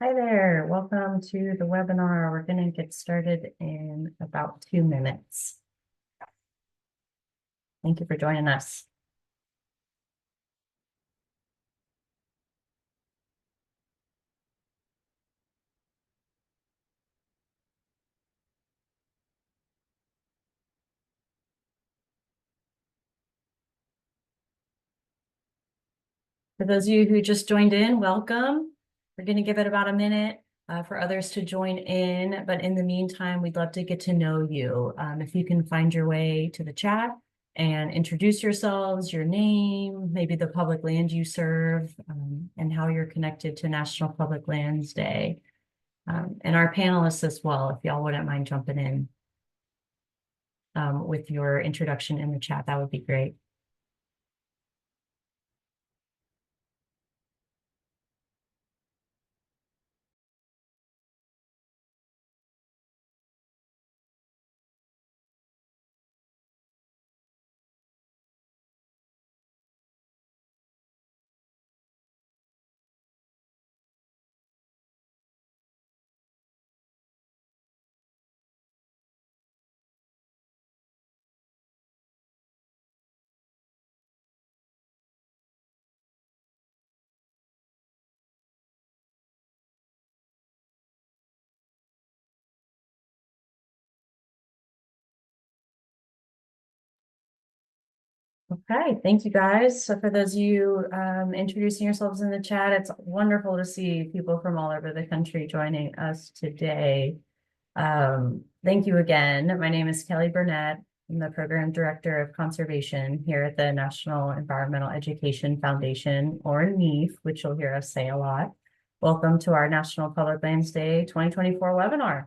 Hi there, welcome to the webinar. We're going to get started in about 2 minutes. Thank you for joining us. For those of you who just joined in, welcome. We're going to give it about a minute for others to join in, but in the meantime, we'd love to get to know you. If you can find your way to the chat and introduce yourselves, your name, maybe the public land you serve, and how you're connected to National Public Lands Day. And our panelists as well, if y'all wouldn't mind jumping in with your introduction in the chat, that would be great. Okay, thank you guys. So for those of you introducing yourselves in the chat, it's wonderful to see people from all over the country joining us today. Thank you again. My name is Kelly Burnett. I'm the Program Director of Conservation here at the National Environmental Education Foundation, or NEEF, which you'll hear us say a lot. Welcome to our National Public Lands Day 2024 webinar.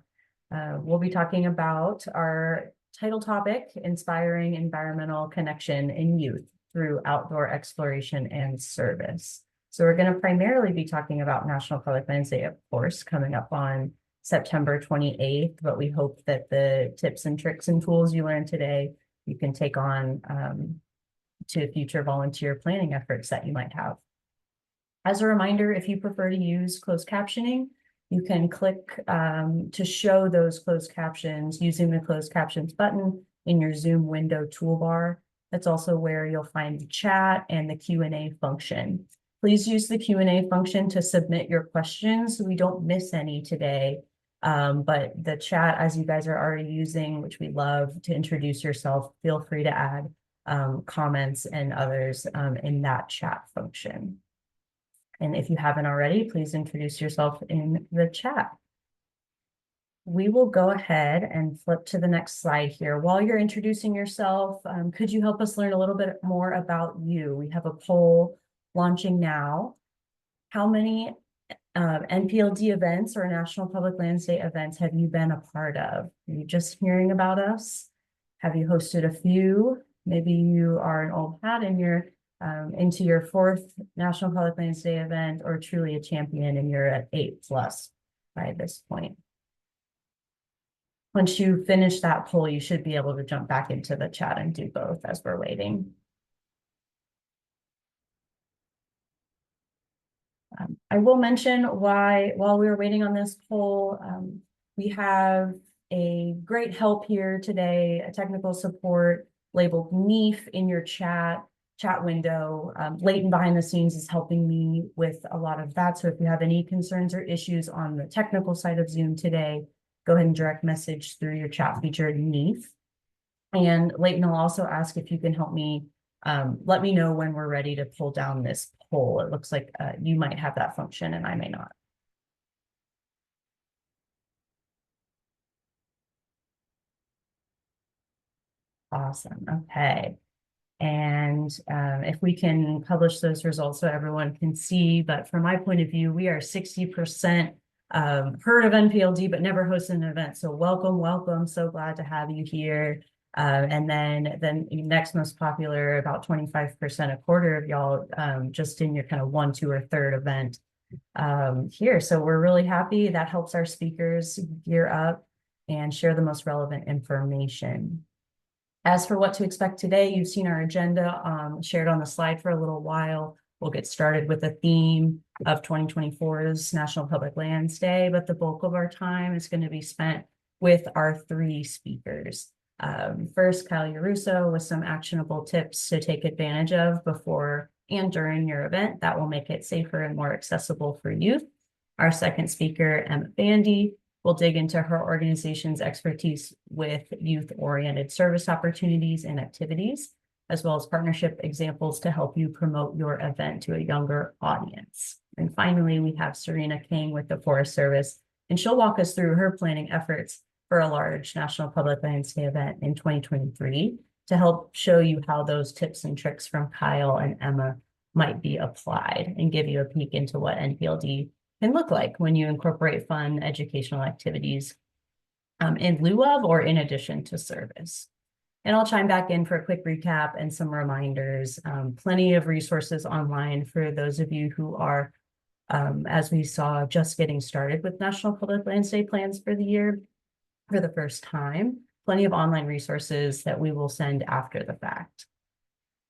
We'll be talking about our title topic, Inspiring Environmental Connection in Youth through Outdoor Exploration and Service. So we're going to primarily be talking about National Public Lands Day, of course, coming up on September 28th, but we hope that the tips and tricks and tools you learned today, you can take on to future volunteer planning efforts that you might have. As a reminder, if you prefer to use closed captioning, you can click to show those closed captions using the closed captions button in your Zoom window toolbar. That's also where you'll find the chat and the Q&A function. Please use the Q&A function to submit your questions so we don't miss any today. But the chat, as you guys are already using, which we love, to introduce yourself, feel free to add comments and others in that chat function. And if you haven't already, please introduce yourself in the chat. We will go ahead and flip to the next slide here. While you're introducing yourself, could you help us learn a little bit more about you? We have a poll launching now. How many NPLD events or National Public Lands Day events have you been a part of? Are you just hearing about us? Have you hosted a few? Maybe you are an old hat and you're into your 4th National Public Lands Day event, or truly a champion and you're at 8+ by this point. Once you finish that poll, you should be able to jump back into the chat and do both as we're waiting. I will mention while we were waiting on this poll, we have a great help here today, a technical support labeled NEEF in your chat window. Leighton behind the scenes is helping me with a lot of that. So if you have any concerns or issues on the technical side of Zoom today, go ahead and direct message through your chat feature NEEF. And Leighton will also ask if you can help me, let me know when we're ready to pull down this poll. It looks like you might have that function and I may not. Awesome. Okay. And if we can publish those results so everyone can see, but from my point of view, we are 60% heard of NPLD, but never hosted an event. So welcome, welcome. So glad to have you here. And then next most popular, about 25%, a quarter of y'all just in your kind of 1, 2, or 3rd event here. So we're really happy. That helps our speakers gear up and share the most relevant information. As for what to expect today, you've seen our agenda shared on the slide for a little while. We'll get started with the theme of 2024's National Public Lands Day, but the bulk of our time is going to be spent with our three speakers. First, Kyle Yaruso with some actionable tips to take advantage of before and during your event that will make it safer and more accessible for youth. Our second speaker, Emma Bandy, will dig into her organization's expertise with youth-oriented service opportunities and activities, as well as partnership examples to help you promote your event to a younger audience. And finally, we have Serena King with the Forest Service, and she'll walk us through her planning efforts for a large National Public Lands Day event in 2023 to help show you how those tips and tricks from Kyle and Emma might be applied and give you a peek into what NPLD can look like when you incorporate fun educational activities in lieu of or in addition to service. And I'll chime back in for a quick recap and some reminders. Plenty of resources online for those of you who are, as we saw, just getting started with National Public Lands Day plans for the year for the first time. Plenty of online resources that we will send after the fact.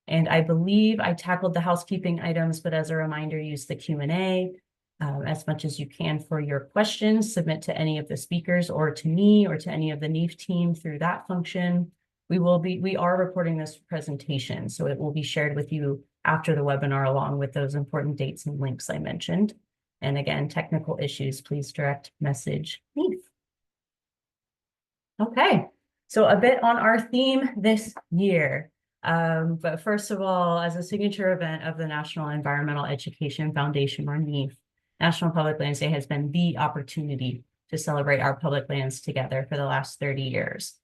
And I believe I tackled the housekeeping items, but as a reminder, use the Q&A as much as you can for your questions. Submit to any of the speakers or to me or to any of the NEAF team through that function. We are recording this presentation, so it will be shared with you after the webinar along with those important dates and links I mentioned. And again, technical issues, please direct message NEAF. Okay, so a bit on our theme this year. But first of all, as a signature event of the National Environmental Education Foundation, or NEAF, National Public Lands Day has been the opportunity to celebrate our public lands together for the last 30 years.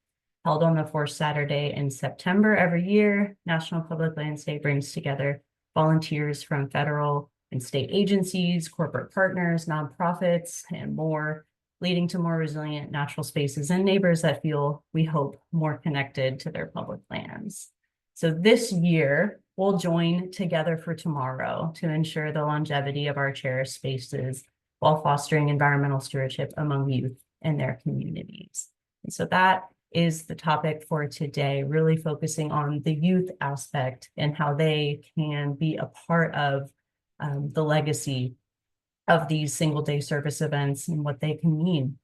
Held on the fourth Saturday in September every year, National Public Lands Day brings together volunteers from federal and state agencies, corporate partners, nonprofits, and more, leading to more resilient natural spaces and neighbors that feel, we hope, more connected to their public lands. So this year, we'll join Together for Tomorrow to ensure the longevity of our cherished spaces while fostering environmental stewardship among youth and their communities. And so that is the topic for today, really focusing on the youth aspect and how they can be a part of the legacy of these single-day service events and what they can mean.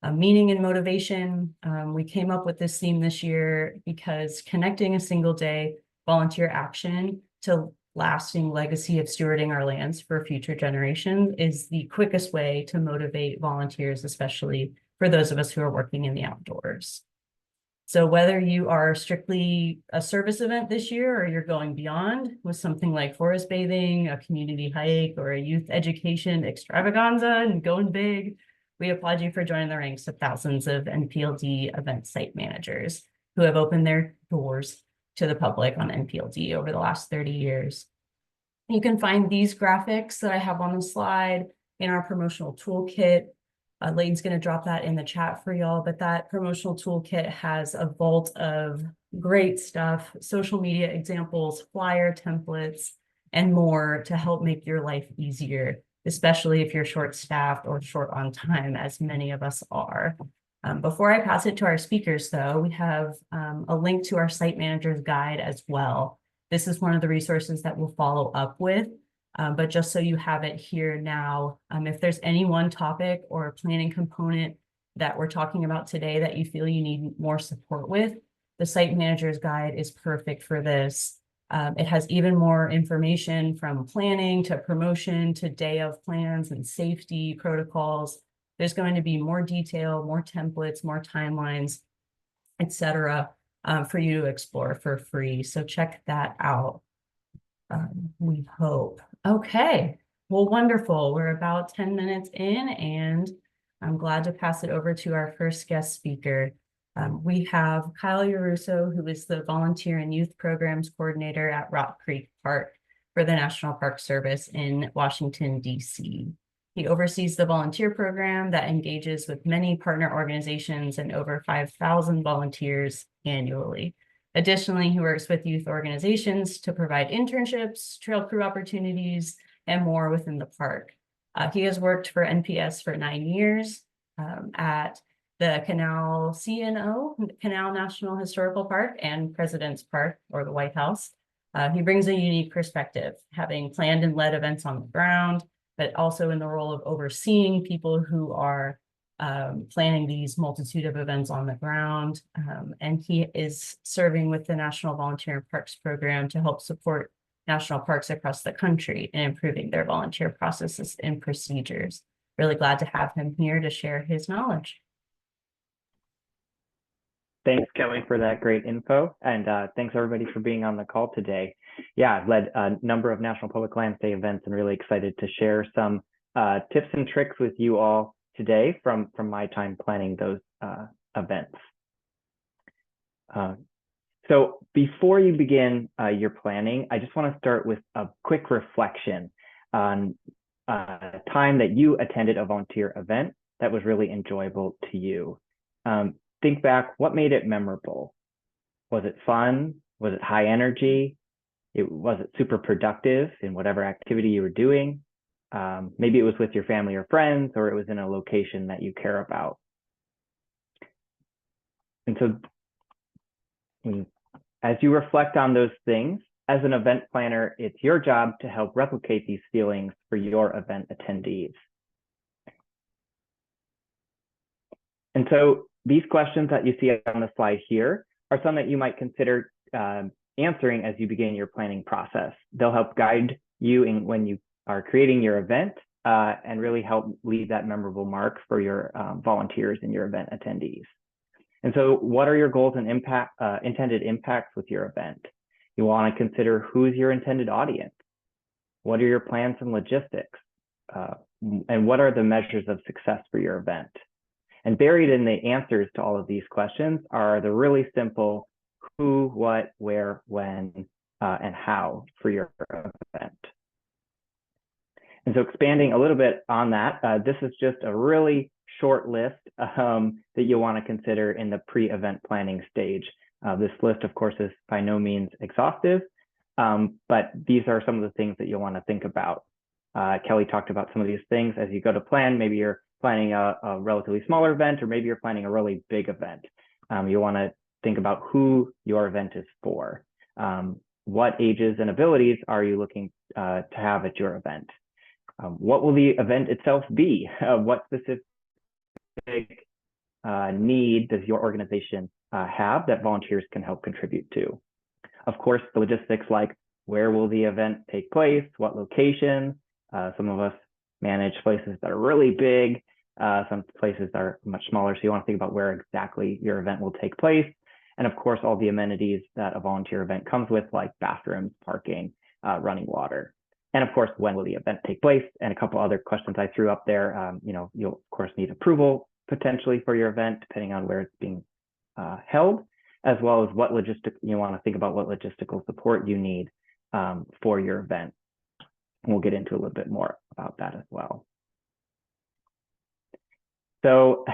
Meaning and motivation, we came up with this theme this year because connecting a single-day volunteer action to lasting legacy of stewarding our lands for future generations is the quickest way to motivate volunteers, especially for those of us who are working in the outdoors. So whether you are strictly a service event this year or you're going beyond with something like forest bathing, a community hike, or a youth education extravaganza and going big, we applaud you for joining the ranks of thousands of NPLD event site managers who have opened their doors to the public on NPLD over the last 30 years. You can find these graphics that I have on the slide in our promotional toolkit. Lane's going to drop that in the chat for y'all, but that promotional toolkit has a vault of great stuff, social media examples, flyer templates, and more to help make your life easier, especially if you're short-staffed or short on time, as many of us are. Before I pass it to our speakers, though, we have a link to our site manager's guide as well. This is one of the resources that we'll follow up with. But just so you have it here now, if there's any one topic or planning component that we're talking about today that you feel you need more support with, the site manager's guide is perfect for this. It has even more information from planning to promotion to day of plans and safety protocols. There's going to be more detail, more templates, more timelines, etc., for you to explore for free. So check that out. We hope. Okay, well, wonderful. We're about 10 minutes in, and I'm glad to pass it over to our first guest speaker. We have Kyle Yaruso, who is the Volunteer and Youth Programs Coordinator at Rock Creek Park for the National Park Service in Washington, D.C. He oversees the volunteer program that engages with many partner organizations and over 5,000 volunteers annually. Additionally, he works with youth organizations to provide internships, trail crew opportunities, and more within the park. He has worked for NPS for 9 years at the Canal CNO, Canal National Historical Park, and President's Park, or the White House. He brings a unique perspective, having planned and led events on the ground, but also in the role of overseeing people who are planning these multitude of events on the ground. And he is serving with the National Volunteer Parks Program to help support national parks across the country in improving their volunteer processes and procedures. Really glad to have him here to share his knowledge. Thanks, Kelly, for that great info. And thanks, everybody, for being on the call today. Yeah, I've led a number of National Public Lands Day events and really excited to share some tips and tricks with you all today from my time planning those events. So before you begin your planning, I just want to start with a quick reflection on a time that you attended a volunteer event that was really enjoyable to you. Think back, what made it memorable? Was it fun? Was it high energy? Was it super productive in whatever activity you were doing? Maybe it was with your family or friends, or it was in a location that you care about. And so as you reflect on those things, as an event planner, it's your job to help replicate these feelings for your event attendees. And so these questions that you see on the slide here are some that you might consider answering as you begin your planning process. They'll help guide you in when you are creating your event and really help leave that memorable mark for your volunteers and your event attendees. And so what are your goals and intended impacts with your event? You want to consider who is your intended audience? What are your plans and logistics? And what are the measures of success for your event? And buried in the answers to all of these questions are the really simple who, what, where, when, and how for your event. And so expanding a little bit on that, this is just a really short list that you'll want to consider in the pre-event planning stage. This list, of course, is by no means exhaustive, but these are some of the things that you'll want to think about. Kelly talked about some of these things as you go to plan. Maybe you're planning a relatively smaller event, or maybe you're planning a really big event. You want to think about who your event is for. What ages and abilities are you looking to have at your event? What will the event itself be? What specific need does your organization have that volunteers can help contribute to? Of course, the logistics, like where will the event take place, what location? Some of us manage places that are really big. Some places are much smaller, so you want to think about where exactly your event will take place. And of course, all the amenities that a volunteer event comes with, like bathrooms, parking, running water. And of course, when will the event take place? And a couple other questions I threw up there. You'll of course need approval potentially for your event, depending on where it's being held, as well as what you want to think about what logistical support you need for your event. And we'll get into a little bit more about that as well. So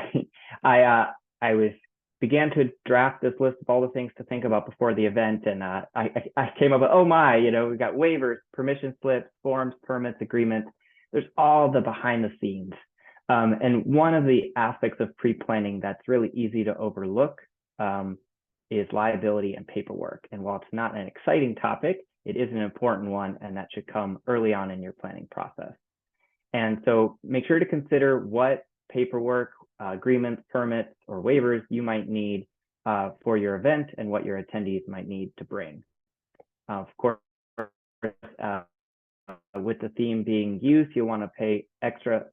I began to draft this list of all the things to think about before the event, and I came up with, oh my, we've got waivers, permission slips, forms, permits, agreements. There's all the behind the scenes. And one of the aspects of pre-planning that's really easy to overlook is liability and paperwork. And while it's not an exciting topic, it is an important one, and that should come early on in your planning process. And so make sure to consider what paperwork, agreements, permits, or waivers you might need for your event and what your attendees might need to bring. Of course, with the theme being youth, you want to pay extra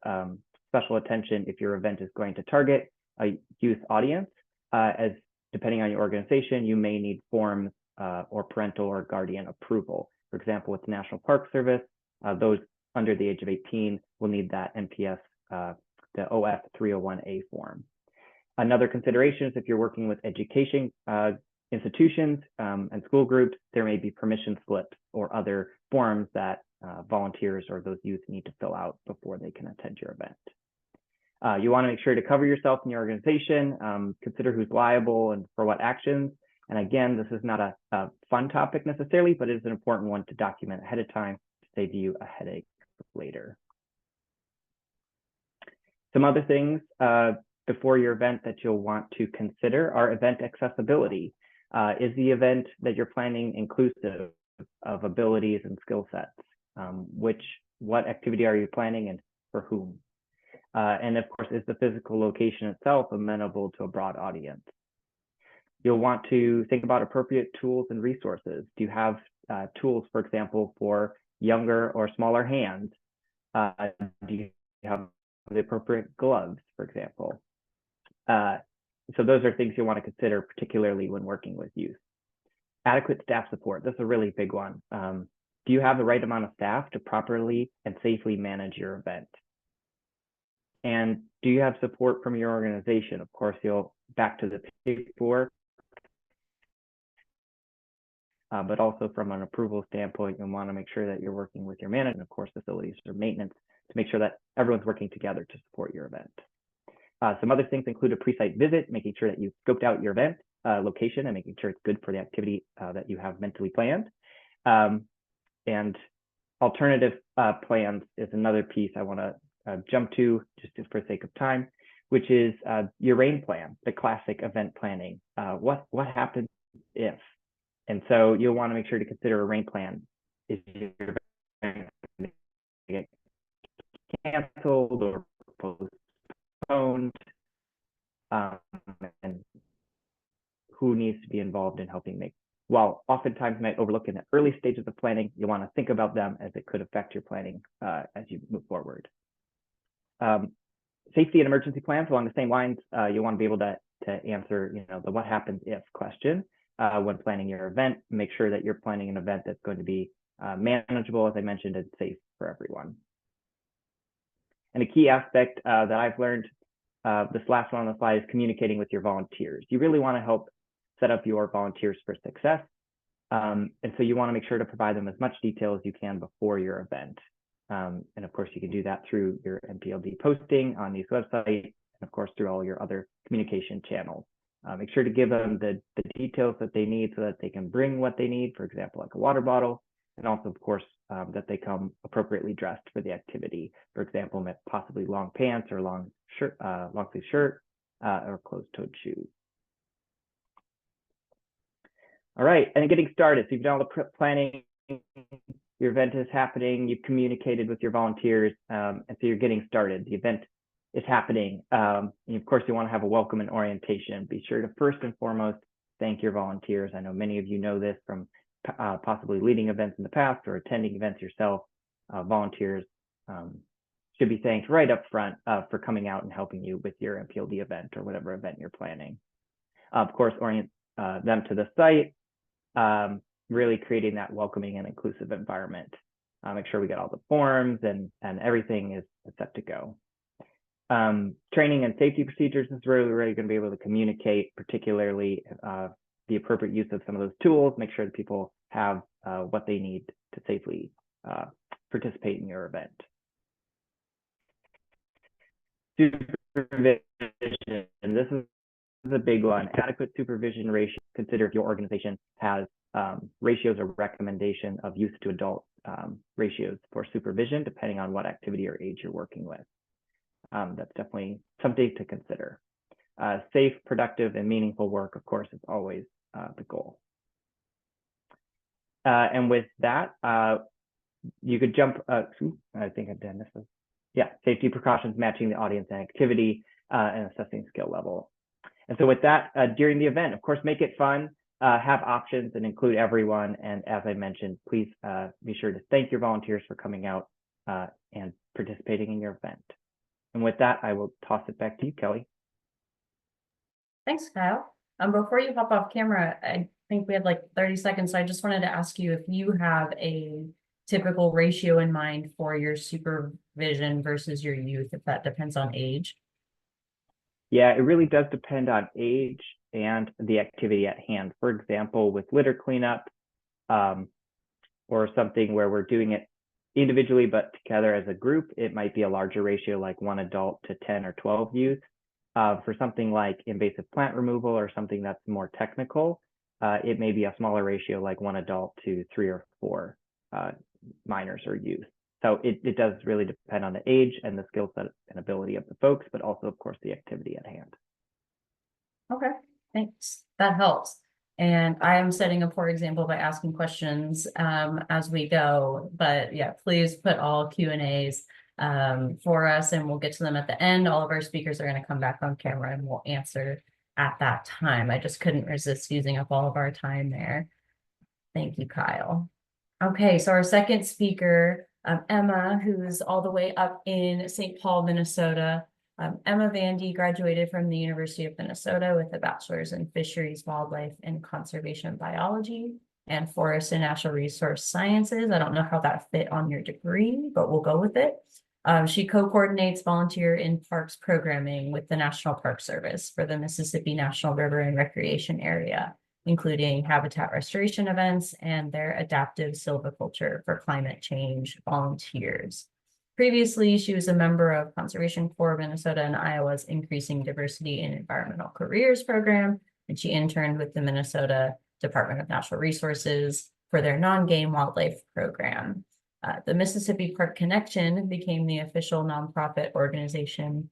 special attention if your event is going to target a youth audience, as depending on your organization, you may need forms or parental or guardian approval. For example, with the National Park Service, those under the age of 18 will need that NPS, the OF 301A form. Another consideration is if you're working with education institutions and school groups, there may be permission slips or other forms that volunteers or those youth need to fill out before they can attend your event. You want to make sure to cover yourself in your organization, consider who's liable and for what actions. And again, this is not a fun topic necessarily, but it is an important one to document ahead of time to save you a headache later. Some other things before your event that you'll want to consider are event accessibility. Is the event that you're planning inclusive? of abilities and skill sets. What activity are you planning and for whom? And of course, is the physical location itself amenable to a broad audience? You'll want to think about appropriate tools and resources. Do you have tools, for example, for younger or smaller hands? Do you have the appropriate gloves, for example? So those are things you want to consider, particularly when working with youth. Adequate staff support. This is a really big one. Do you have the right amount of staff to properly and safely manage your event? And do you have support from your organization? Of course, you'll back to the paperwork, but also from an approval standpoint, you'll want to make sure that you're working with your management, of course, facilities or maintenance to make sure that everyone's working together to support your event. Some other things include a pre-site visit, making sure that you've scoped out your event location and making sure it's good for the activity that you have mentally planned. And alternative plans is another piece I want to jump to just for the sake of time, which is your RAIN plan, the classic event planning. What happens if? And so you'll want to make sure to consider a RAIN plan. Is your event get canceled or postponed? And who needs to be involved in helping make? While oftentimes you might overlook in the early stages of planning, you want to think about them as it could affect your planning as you move forward. Safety and emergency plans along the same lines. You want to be able to answer, the what happens if question when planning your event. Make sure that you're planning an event that's going to be manageable, as I mentioned, and safe for everyone. And a key aspect that I've learned, this last one on the slide, is communicating with your volunteers. You really want to help set up your volunteers for success. And so you want to make sure to provide them as much detail as you can before your event. And of course, you can do that through your NPLD posting on these websites, and of course, through all your other communication channels. Make sure to give them the details that they need so that they can bring what they need, for example, like a water bottle, and also, of course, that they come appropriately dressed for the activity. For example, possibly long pants or long sleeve shirt, or closed-toed shoes. All right, and getting started. So you've done all the planning, your event is happening, you've communicated with your volunteers, and so you're getting started. The event is happening. And of course, you want to have a welcome and orientation. Be sure to first and foremost thank your volunteers. I know many of you know this from possibly leading events in the past or attending events yourself. Volunteers should be thanked right up front for coming out and helping you with your NPLD event or whatever event you're planning. Of course, orient them to the site, really creating that welcoming and inclusive environment. Make sure we get all the forms and everything is set to go. Training and safety procedures is really going to be able to communicate, particularly the appropriate use of some of those tools. Make sure that people have what they need to safely participate in your event. Supervision, and this is a big one. Adequate supervision ratio. Consider if your organization has ratios or recommendation of youth to adult ratios for supervision, depending on what activity or age you're working with. That's definitely something to consider. Safe, productive, and meaningful work, of course, is always the goal. And with that, you could jump, I think I've done this. Yeah, safety precautions, matching the audience and activity, and assessing skill level. And so with that, during the event, of course, make it fun, have options and include everyone. And as I mentioned, please be sure to thank your volunteers for coming out and participating in your event. And with that, I will toss it back to you, Kelly. Thanks, Kyle. Before you hop off camera, I think we had like 30 seconds. So I just wanted to ask you if you have a typical ratio in mind for your supervision versus your youth, if that depends on age. Yeah, it really does depend on age and the activity at hand. For example, with litter cleanup or something where we're doing it individually but together as a group, it might be a larger ratio, like 1 adult to 10 or 12 youth. For something like invasive plant removal or something that's more technical, it may be a smaller ratio, like 1 adult to 3 or 4 minors or youth. So it does really depend on the age and the skill set and ability of the folks, but also, of course, the activity at hand. Okay, thanks. That helps. And I am setting a poor example by asking questions as we go. But yeah, please put all Q&As for us, and we'll get to them at the end. All of our speakers are going to come back on camera and we'll answer at that time. I just couldn't resist using up all of our time there. Thank you, Kyle. Okay, so our second speaker, Emma, who's all the way up in St. Paul, Minnesota. Emma Vandy graduated from the University of Minnesota with a bachelor's in fisheries, wildlife, and conservation biology and forest and natural resource sciences. I don't know how that fit on your degree, but we'll go with it. She co-coordinates volunteer in parks programming with the National Park Service for the Mississippi National River and Recreation Area, including habitat restoration events and their adaptive silviculture for climate change volunteers. Previously, she was a member of Conservation Corps Minnesota and Iowa's Increasing Diversity in Environmental Careers program, and she interned with the Minnesota Department of Natural Resources for their non-game wildlife program. The Mississippi Park Connection became the official nonprofit organization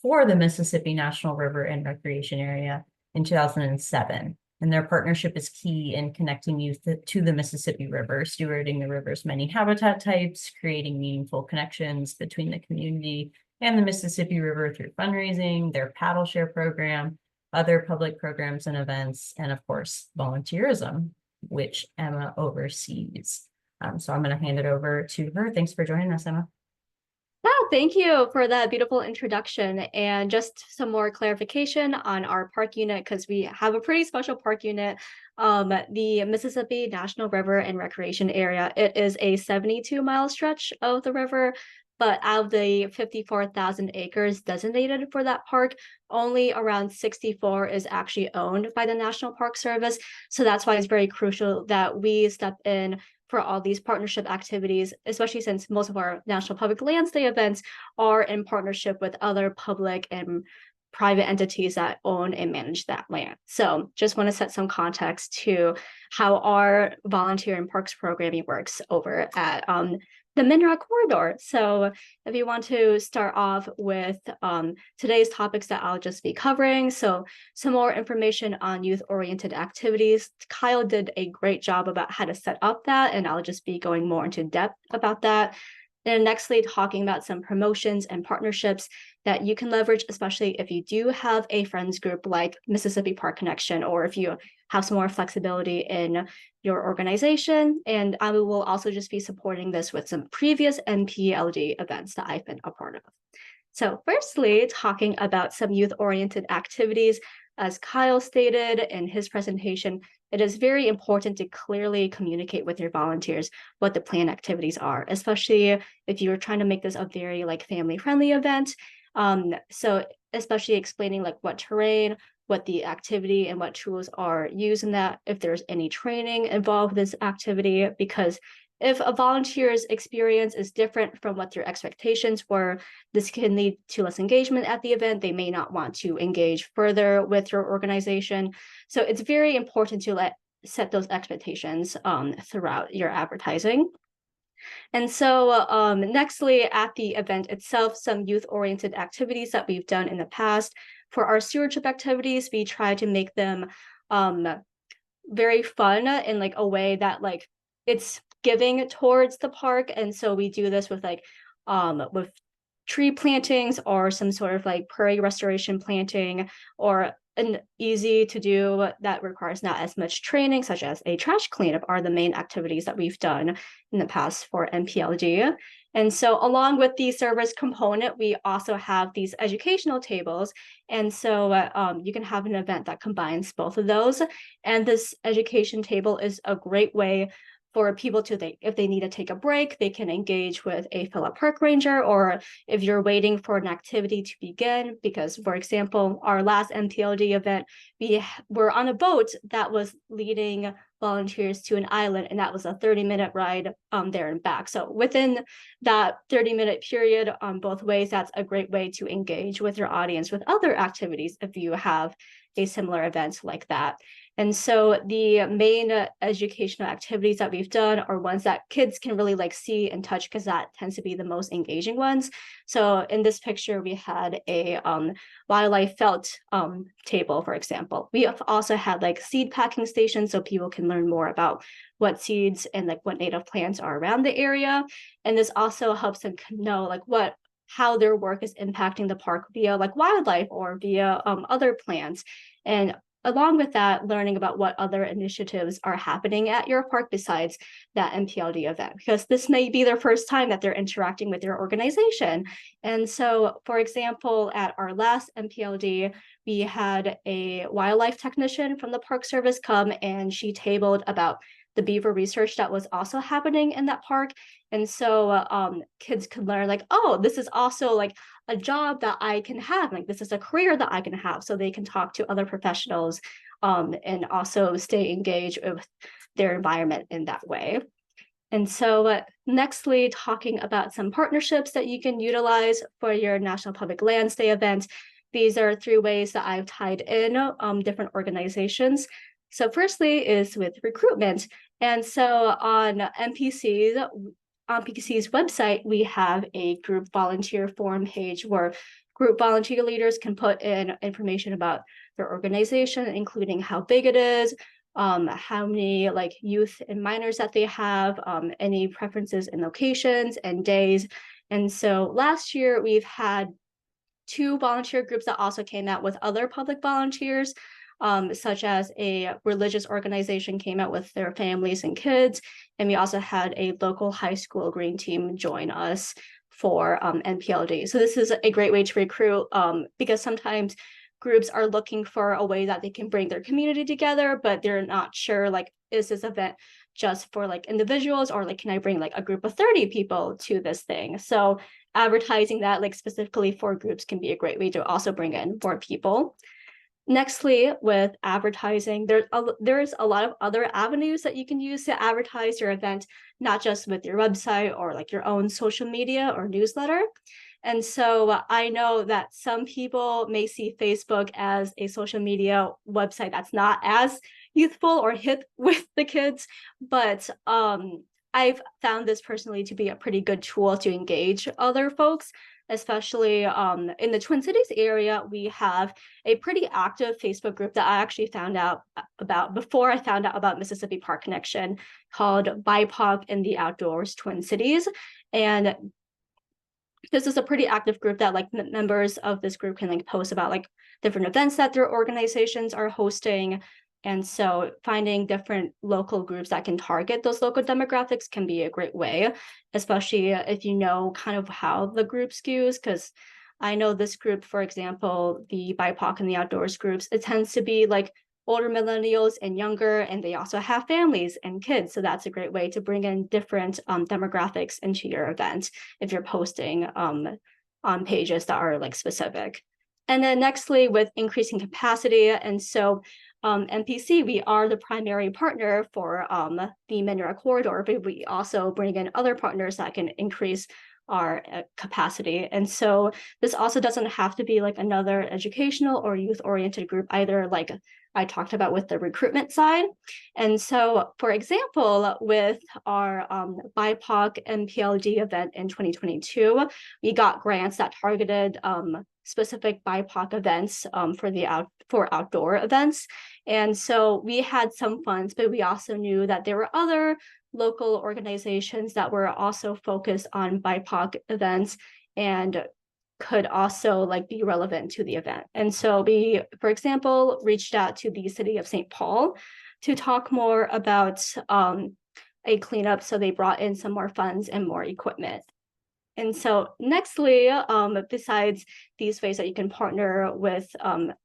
for the Mississippi National River and Recreation Area in 2007. And their partnership is key in connecting youth to the Mississippi River, stewarding the river's many habitat types, creating meaningful connections between the community and the Mississippi River through fundraising, their paddle share program, other public programs and events, and of course, volunteerism, which Emma oversees. So I'm going to hand it over to her. Thanks for joining us, Emma. Oh, thank you for that beautiful introduction, and just some more clarification on our park unit, because we have a pretty special park unit. The Mississippi National River and Recreation Area, it is a 72-mile stretch of the river, but out of the 54,000 acres designated for that park, only around 64 is actually owned by the National Park Service. So that's why it's very crucial that we step in for all these partnership activities, especially since most of our National Public Lands Day events are in partnership with other public and private entities that own and manage that land. So just want to set some context to how our volunteer and parks programming works over at the MNREC corridor. So if you want to start off with today's topics that I'll just be covering, so some more information on youth-oriented activities. Kyle did a great job about how to set up that, and I'll just be going more into depth about that. And nextly, talking about some promotions and partnerships that you can leverage, especially if you do have a friends group like Mississippi Park Connection, or if you have some more flexibility in your organization. And I will also just be supporting this with some previous NPLD events that I've been a part of. So firstly, talking about some youth-oriented activities, as Kyle stated in his presentation, it is very important to clearly communicate with your volunteers what the planned activities are, especially if you're trying to make this a very family-friendly event. So especially explaining what terrain, what the activity, and what tools are used in that, if there's any training involved with this activity, because if a volunteer's experience is different from what their expectations were, this can lead to less engagement at the event. They may not want to engage further with your organization. So it's very important to set those expectations throughout your advertising. And so nextly, at the event itself, some youth-oriented activities that we've done in the past. For our stewardship activities, we try to make them very fun in a way that it's giving towards the park. And so we do this with with tree plantings, or some sort of prairie restoration planting, or an easy to do that requires not as much training, such as a trash cleanup, are the main activities that we've done in the past for NPLD. And so along with the service component, we also have these educational tables. And so you can have an event that combines both of those. And this education table is a great way for people to, if they need to take a break, they can engage with a fellow park ranger, or if you're waiting for an activity to begin, because, for example, our last NPLD event, we were on a boat that was leading volunteers to an island, and that was a 30-minute ride there and back. So within that 30-minute period on both ways, that's a great way to engage with your audience with other activities if you have a similar event like that. And so the main educational activities that we've done are ones that kids can really like see and touch, because that tends to be the most engaging ones. So in this picture, we had a wildlife felt table, for example. We have also had like seed packing stations, so people can learn more about what seeds and like what native plants are around the area. And this also helps them know like how their work is impacting the park via like wildlife or via other plants. And along with that, learning about what other initiatives are happening at your park besides that NPLD event, because this may be their first time that they're interacting with your organization. And so, for example, at our last NPLD, we had a wildlife technician from the Park Service come, and she tabled about the beaver research that was also happening in that park. And so kids could learn like, oh, this is also like a job that I can have, like this is a career that I can have, so they can talk to other professionals and also stay engaged with their environment in that way. And so nextly, talking about some partnerships that you can utilize for your National Public Lands Day event. These are 3 ways that I've tied in different organizations. So firstly is with recruitment. And so on NPC's website, we have a group volunteer form page where group volunteer leaders can put in information about their organization, including how big it is, how many like youth and minors that they have, any preferences in locations and days. And so last year we've had 2 volunteer groups that also came out with other public volunteers, such as a religious organization came out with their families and kids. And we also had a local high school green team join us for NPLD. So this is a great way to recruit because sometimes groups are looking for a way that they can bring their community together, but they're not sure, like, is this event just for like individuals, or like, can I bring like a group of 30 people to this thing? So advertising that like specifically for groups can be a great way to also bring in more people. Nextly, with advertising, there's a lot of other avenues that you can use to advertise your event, not just with your website or like your own social media or newsletter. And so I know that some people may see Facebook as a social media website that's not as youthful or hip with the kids, but I've found this personally to be a pretty good tool to engage other folks, especially in the Twin Cities area. We have a pretty active Facebook group that I actually found out about before I found out about Mississippi Park Connection, called BIPOC in the Outdoors Twin Cities. And this is a pretty active group that like members of this group can like post about like different events that their organizations are hosting. And so finding different local groups that can target those local demographics can be a great way, especially if you know kind of how the group skews. Because I know this group, for example, the BIPOC and the Outdoors groups, it tends to be like older millennials and younger, and they also have families and kids. So that's a great way to bring in different demographics into your event if you're posting on pages that are like specific. And then nextly, with increasing capacity. And so NPC, we are the primary partner for the Mineral Corridor, but we also bring in other partners that can increase our capacity. And so this also doesn't have to be like another educational or youth-oriented group either, like I talked about with the recruitment side. And so, for example, with our BIPOC NPLD event in 2022, we got grants that targeted specific BIPOC events for outdoor events. And so we had some funds, but we also knew that there were other local organizations that were also focused on BIPOC events and could also like be relevant to the event. And so we, for example, reached out to the city of St. Paul to talk more about a cleanup. So they brought in some more funds and more equipment. And so nextly, besides these ways that you can partner with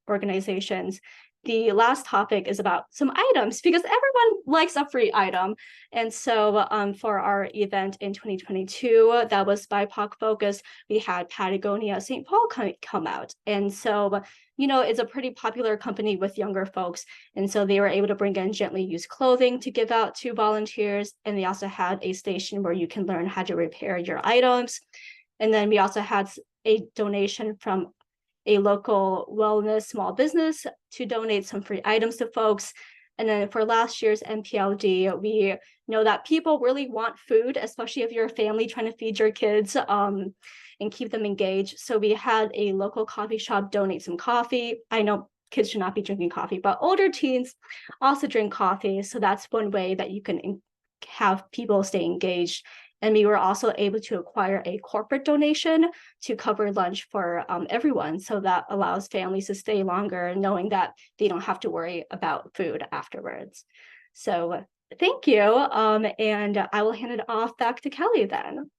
organizations, the last topic is about some items, because everyone likes a free item. And so for our event in 2022, that was BIPOC focused, we had Patagonia St. Paul come out. And so, you know, it's a pretty popular company with younger folks. And so they were able to bring in gently used clothing to give out to volunteers. And they also had a station where you can learn how to repair your items. And then we also had a donation from a local wellness small business to donate some free items to folks. And then for last year's NPLD, we know that people really want food, especially if you're a family trying to feed your kids and keep them engaged. So we had a local coffee shop donate some coffee. I know kids should not be drinking coffee, but older teens also drink coffee. So that's one way that you can have people stay engaged. And we were also able to acquire a corporate donation to cover lunch for everyone. So that allows families to stay longer, knowing that they don't have to worry about food afterwards. So thank you. And I will hand it off back to Kelly then.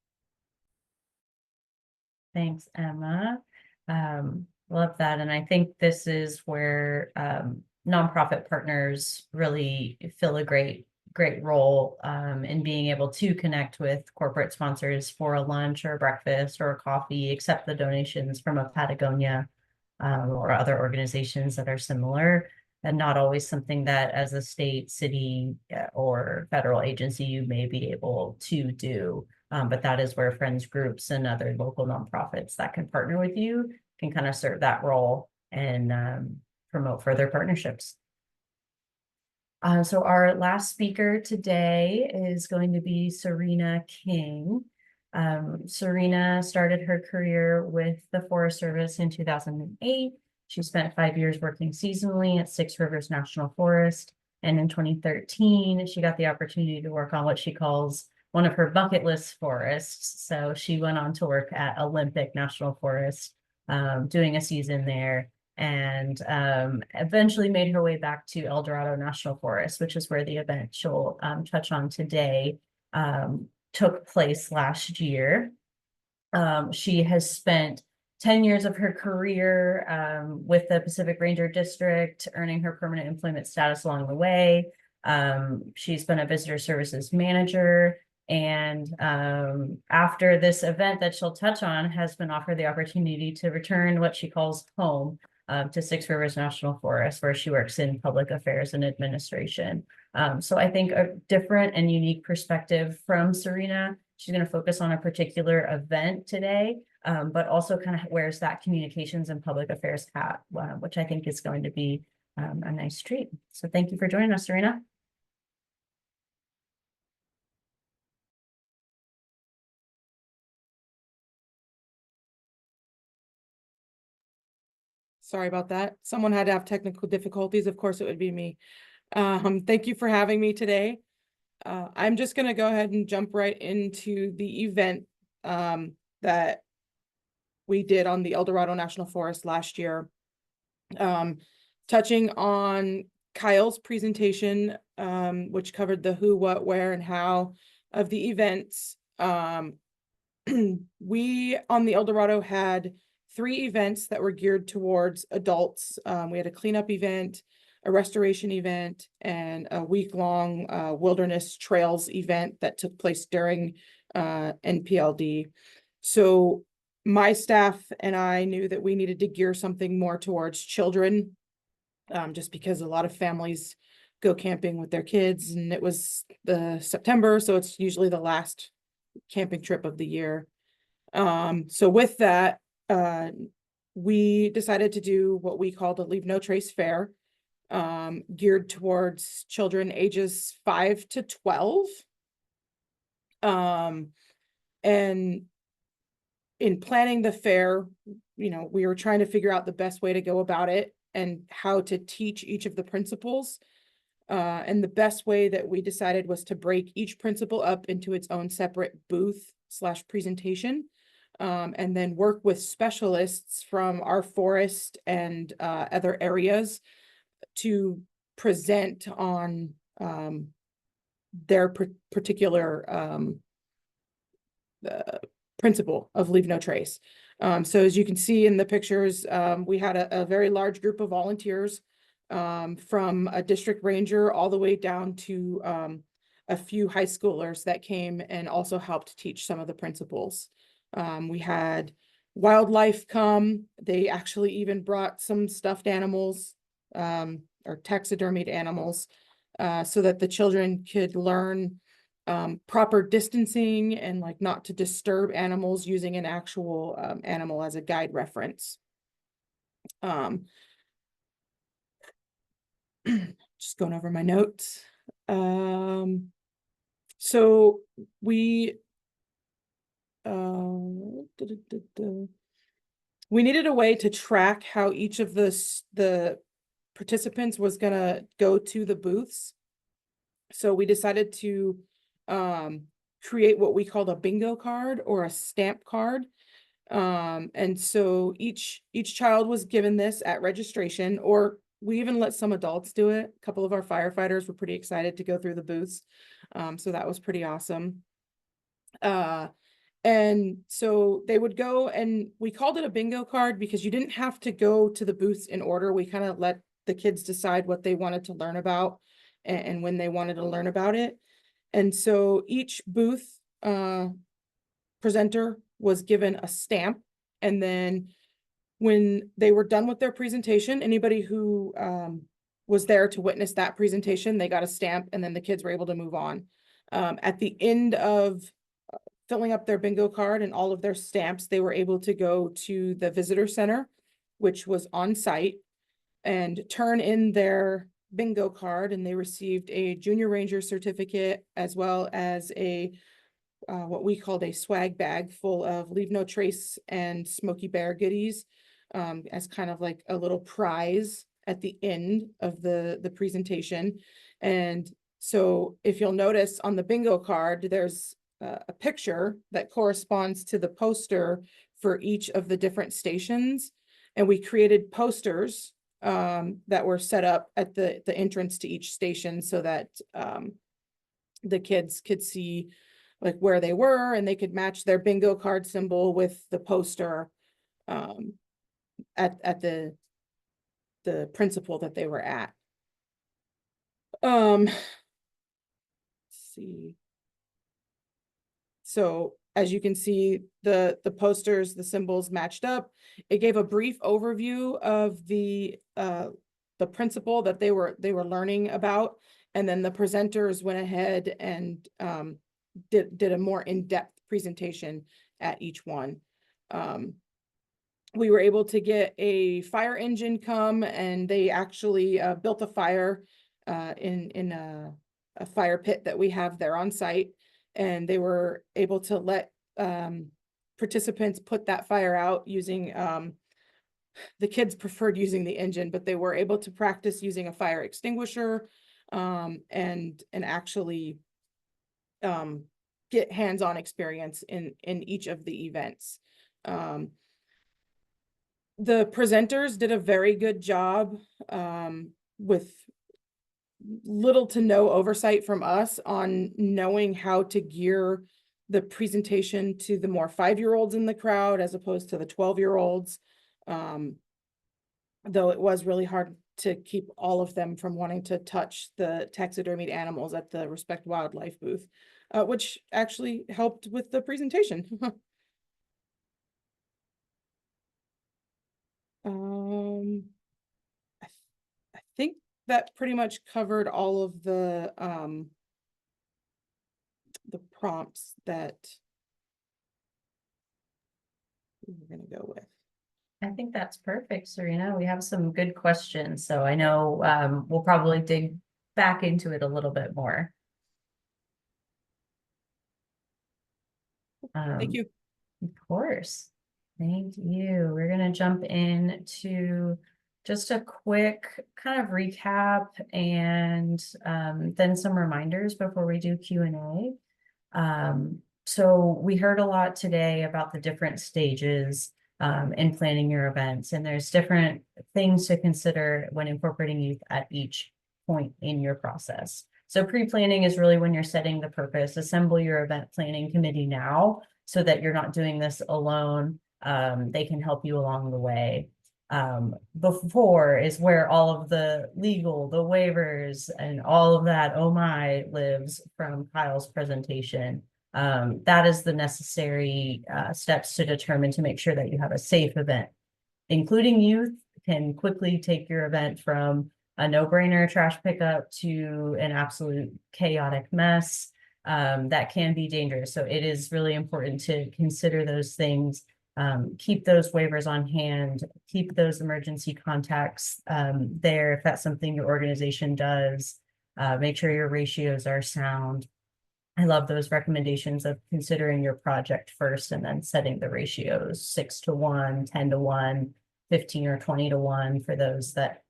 Thanks, Emma. Love that. And I think this is where nonprofit partners really fill a great role in being able to connect with corporate sponsors for a lunch or a breakfast or a coffee, accept the donations from a Patagonia or other organizations that are similar, and not always something that as a state, city, or federal agency you may be able to do. But that is where friends groups and other local nonprofits that can partner with you can kind of serve that role and promote further partnerships. So our last speaker today is going to be Serena King. Serena started her career with the Forest Service in 2008. She spent 5 years working seasonally at Six Rivers National Forest. And in 2013, she got the opportunity to work on what she calls one of her bucket list forests. So she went on to work at Olympic National Forest, doing a season there, and eventually made her way back to El Dorado National Forest, which is where the event she'll touch on today took place last year. She has spent 10 years of her career with the Pacific Ranger District, earning her permanent employment status along the way. She's been a visitor services manager, and after this event that she'll touch on, has been offered the opportunity to return what she calls home to Six Rivers National Forest, where she works in public affairs and administration. So I think a different and unique perspective from Serena. She's going to focus on a particular event today, but also kind of wears that communications and public affairs hat, which I think is going to be a nice treat. So thank you for joining us, Serena. Sorry about that. Someone had to have technical difficulties. Of course, it would be me. Thank you for having me today. I'm just going to go ahead and jump right into the event that we did on the El Dorado National Forest last year. Touching on Kyle's presentation, which covered the who, what, where, and how of the events. We on the El Dorado had 3 events that were geared towards adults. We had a cleanup event, a restoration event, and a week-long wilderness trails event that took place during NPLD. So my staff and I knew that we needed to gear something more towards children, just because a lot of families go camping with their kids, and it was the September, so it's usually the last camping trip of the year. So with that, we decided to do what we called a Leave No Trace Fair, geared towards children ages 5 to 12. And in planning the fair, we were trying to figure out the best way to go about it and how to teach each of the principles. And the best way that we decided was to break each principle up into its own separate booth/presentation. And then work with specialists from our forest and other areas to present on their particular principle of Leave No Trace. So as you can see in the pictures, we had a very large group of volunteers, from a district ranger all the way down to a few high schoolers that came and also helped teach some of the principles. We had wildlife come. They actually even brought some stuffed animals, or taxidermied animals, so that the children could learn proper distancing and not to disturb animals, using an actual animal as a guide reference. just going over my notes. So we we needed a way to track how each of the participants was gonna go to the booths. So we decided to create what we called a bingo card or a stamp card. And so each child was given this at registration, or we even let some adults do it. A couple of our firefighters were pretty excited to go through the booths. So that was pretty awesome. And so they would go, and we called it a bingo card because you didn't have to go to the booths in order. We kind of let the kids decide what they wanted to learn about and when they wanted to learn about it. And so each booth presenter was given a stamp, and then when they were done with their presentation, anybody who was there to witness that presentation, they got a stamp, and then the kids were able to move on. At the end of filling up their bingo card and all of their stamps, they were able to go to the visitor center, which was on site, and turn in their bingo card, and they received a junior ranger certificate as well as a what we called a swag bag full of Leave No Trace and Smokey Bear goodies, as kind of like a little prize at the end of the presentation. And so if you'll notice on the bingo card, there's a picture that corresponds to the poster for each of the different stations. And we created posters that were set up at the entrance to each station so that the kids could see like where they were, and they could match their bingo card symbol with the poster at the principal that they were at. Let's see. So as you can see, the posters, the symbols matched up. It gave a brief overview of the principle that they were learning about, and then the presenters went ahead and did a more in-depth presentation at each one. We were able to get a fire engine come, and they actually built a fire in a fire pit that we have there on site, and they were able to let participants put that fire out using the kids preferred using the engine, but they were able to practice using a fire extinguisher and actually get hands-on experience in each of the events. The presenters did a very good job with little to no oversight from us on knowing how to gear the presentation to the more 5-year-olds in the crowd as opposed to the 12-year-olds. Though it was really hard to keep all of them from wanting to touch the taxidermied animals at the Respect Wildlife booth, which actually helped with the presentation. I think that pretty much covered all of the prompts that we're gonna go with. I think that's perfect, Serena. We have some good questions, so I know we'll probably dig back into it a little bit more. Thank you. Of course. Thank you. We're going to jump into just a quick kind of recap and then some reminders before we do Q&A. So we heard a lot today about the different stages in planning your events, and there's different things to consider when incorporating youth at each point in your process. So pre-planning is really when you're setting the purpose. Assemble your event planning committee now so that you're not doing this alone. They can help you along the way. Before is where all of the legal, the waivers, and all of that, oh my, lives from Kyle's presentation. That is the necessary steps to determine to make sure that you have a safe event. Including youth can quickly take your event from a no-brainer trash pickup to an absolute chaotic mess that can be dangerous. So it is really important to consider those things keep those waivers on hand, keep those emergency contacts there if that's something your organization does. Make sure your ratios are sound. I love those recommendations of considering your project first and then setting the ratios 6-to-1, 10-to-1, 15 or 20-to-1 for those that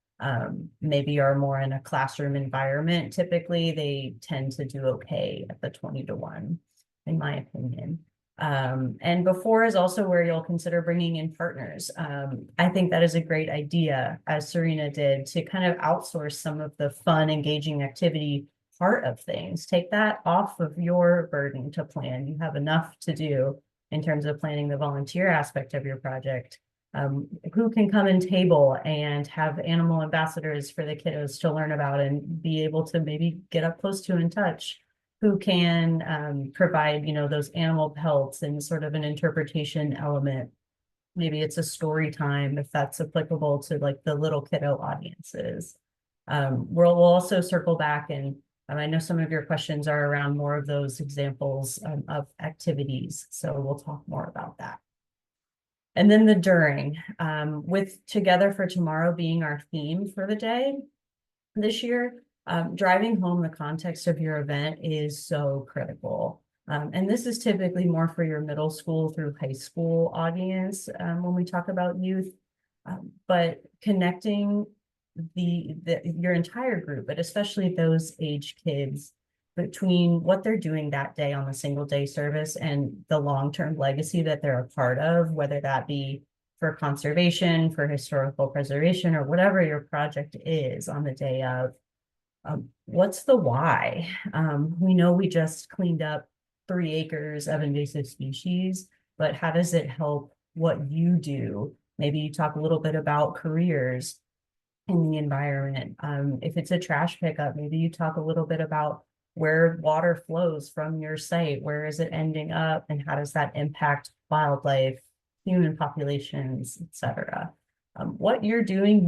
maybe are more in a classroom environment. Typically, they tend to do okay at the 20-to-1, in my opinion. And before is also where you'll consider bringing in partners. I think that is a great idea, as Serena did, to kind of outsource some of the fun, engaging activity part of things. Take that off of your burden to plan. You have enough to do in terms of planning the volunteer aspect of your project. Who can come and table and have animal ambassadors for the kiddos to learn about and be able to maybe get up close to and touch? Who can provide, those animal pelts and sort of an interpretation element? Maybe it's a story time if that's applicable to like the little kiddo audiences. We'll also circle back and I know some of your questions are around more of those examples of activities, so we'll talk more about that. And then the during, with Together for Tomorrow being our theme for the day this year, driving home the context of your event is so critical. And this is typically more for your middle school through high school audience when we talk about youth, but connecting your entire group, but especially those age kids, between what they're doing that day on the single day service and the long-term legacy that they're a part of, whether that be for conservation, for historical preservation, or whatever your project is on the day of. What's the why? We know we just cleaned up 3 acres of invasive species, but how does it help what you do? Maybe you talk a little bit about careers in the environment. If it's a trash pickup, maybe you talk a little bit about where water flows from your site, where is it ending up, and how does that impact wildlife, human populations, etc. What you're doing,